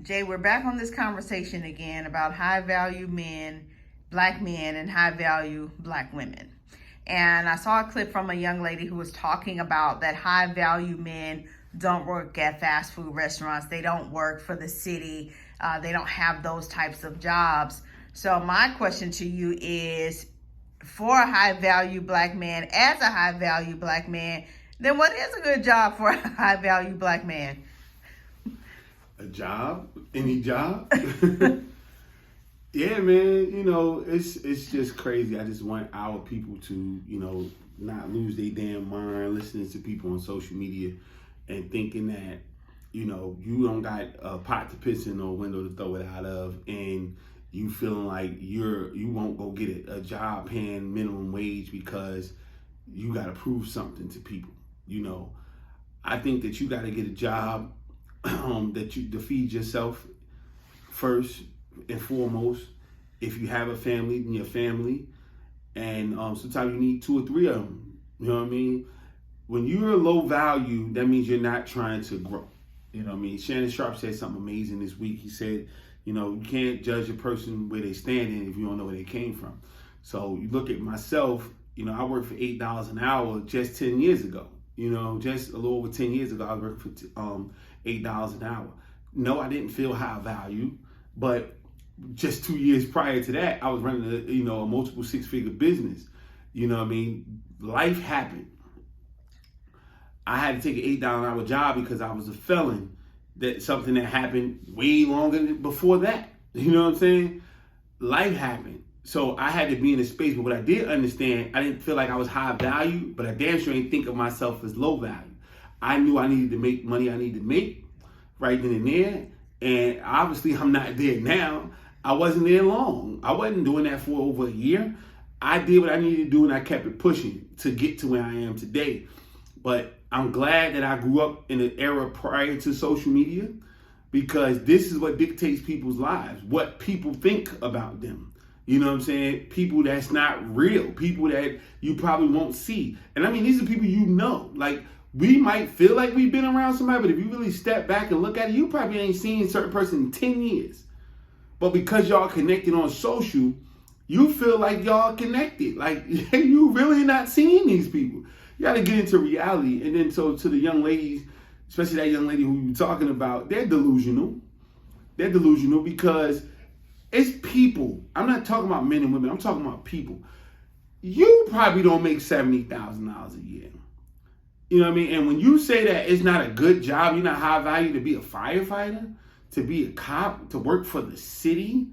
Jay, we're back on this conversation again about high value black men, and high value black women. And I saw a clip from a young lady who was talking about that high value men don't work at fast food restaurants. They don't work for the city. They don't have those types of jobs. So my question to you is, for a high value black man, as a high value black man, then what is a good job for a high value black man? A job? Any job? Yeah, man, it's just crazy. I just want our people to, not lose their damn mind listening to people on social media and thinking that, you don't got a pot to piss in or a window to throw it out of, and you feeling like you won't go get a job paying minimum wage because you got to prove something to people. I think that you got to get a job to feed yourself first and foremost. If you have a family, then your family, and sometimes you need 2 or 3 of them. You know what I mean? When you're low value, that means you're not trying to grow. You know what I mean? Shannon Sharp said something amazing this week. He said, you can't judge a person where they standing if you don't know where they came from. So you look at myself. I worked for $8 an hour just 10 years ago. Just a little over 10 years ago, I worked for $8 an hour. No, I didn't feel high value, but just 2 years prior to that, I was running a multiple 6-figure business. You know what I mean? Life happened. I had to take an $8 an hour job because I was a felon. That's something that happened way longer before that. You know what I'm saying? Life happened. So I had to be in a space, but what I did understand, I didn't feel like I was high value, but I damn sure didn't think of myself as low value. I knew I needed to make money I needed to make right then and there. And obviously I'm not there now. I wasn't there long. I wasn't doing that for over a year. I did what I needed to do, and I kept it pushing to get to where I am today. But I'm glad that I grew up in an era prior to social media, because this is what dictates people's lives, what people think about them. You know what I'm saying? People that's not real, people that you probably won't see. And I mean, these are people like, we might feel like we've been around somebody, but if you really step back and look at it, you probably ain't seen a certain person in 10 years. But because y'all connected on social, you feel like y'all connected. Like, you really not seeing these people. You got to get into reality. And then so to the young ladies, especially that young lady who you're talking about, they're delusional. They're delusional because it's people. I'm not talking about men and women. I'm talking about people. You probably don't make $70,000 a year. You know what I mean? And when you say that it's not a good job, you're not high value to be a firefighter, to be a cop, to work for the city,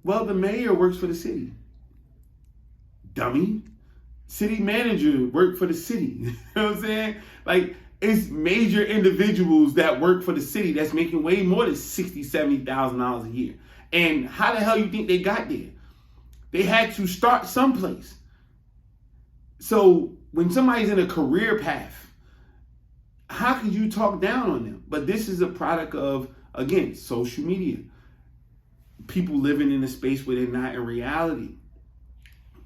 well, the mayor works for the city. Dummy. City manager work for the city. You know what I'm saying? Like, it's major individuals that work for the city that's making way more than $60,000, $70,000 a year. And how the hell you think they got there? They had to start someplace. So when somebody's in a career path, how can you talk down on them? But this is a product of, again, social media. People living in a space where they're not in reality.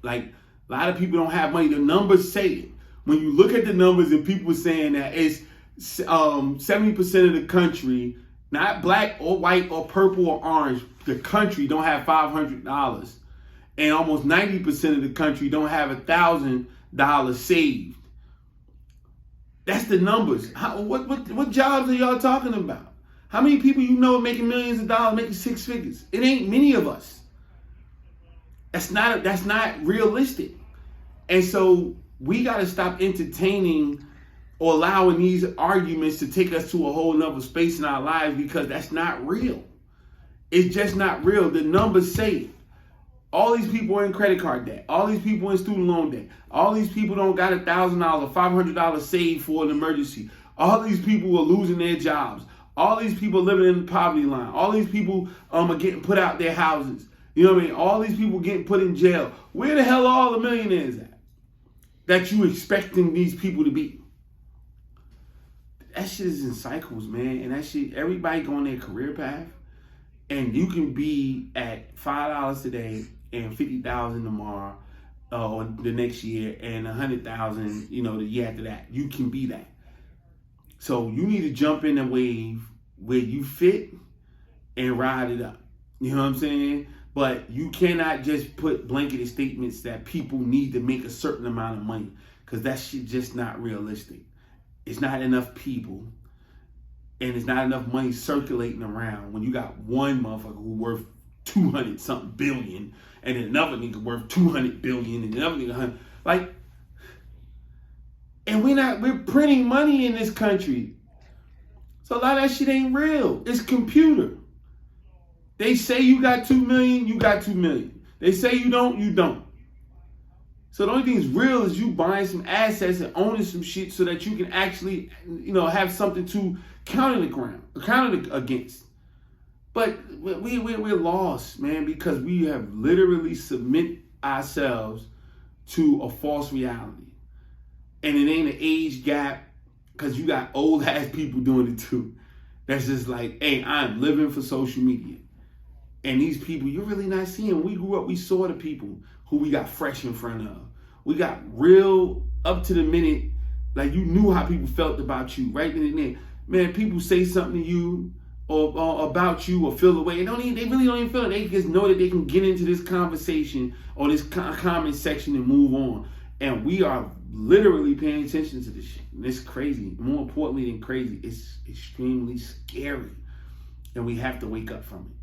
Like, a lot of people don't have money. The numbers say it. When you look at the numbers and people saying that it's 70% of the country, not black or white or purple or orange, the country don't have $500. And almost 90% of the country don't have $1,000 saved. That's the numbers. What jobs are y'all talking about? How many people you know making millions of dollars, making 6 figures? It ain't many of us. That's not realistic. And so we got to stop entertaining or allowing these arguments to take us to a whole nother space in our lives, because that's not real. It's just not real. The numbers say it. All these people are in credit card debt. All these people in student loan debt. All these people don't got $1,000 or $500 saved for an emergency. All these people are losing their jobs. All these people living in the poverty line. All these people are getting put out their houses. You know what I mean? All these people getting put in jail. Where the hell are all the millionaires at that you expecting these people to be? That shit is in cycles, man. And that shit, everybody go on their career path. And you can be at $5 today and $50,000 tomorrow or the next year, and $100,000, the year after that. You can be that. So you need to jump in a wave where you fit and ride it up. You know what I'm saying? But you cannot just put blanketed statements that people need to make a certain amount of money, because that shit just not realistic. It's not enough people, and it's not enough money circulating around when you got one motherfucker who worth 200 something billion, and then another nigga worth 200 billion, and another nigga 100. Like, and we're printing money in this country. So a lot of that shit ain't real. It's computer. They say you got 2 million, you got 2 million. They say you don't, you don't. So the only thing that's real is you buying some assets and owning some shit so that you can actually, have something to counter against. But we're lost, man, because we have literally submit ourselves to a false reality. And it ain't an age gap, because you got old ass people doing it too. That's just like, hey, I'm living for social media. And these people, you're really not seeing. When we grew up, we saw the people who we got fresh in front of. We got real up to the minute, like you knew how people felt about you right then and there. Man, people say something to you or about you or feel the way. They really don't even feel it. They just know that they can get into this conversation or this comment section and move on. And we are literally paying attention to this shit. And it's crazy. More importantly than crazy, it's extremely scary. And we have to wake up from it.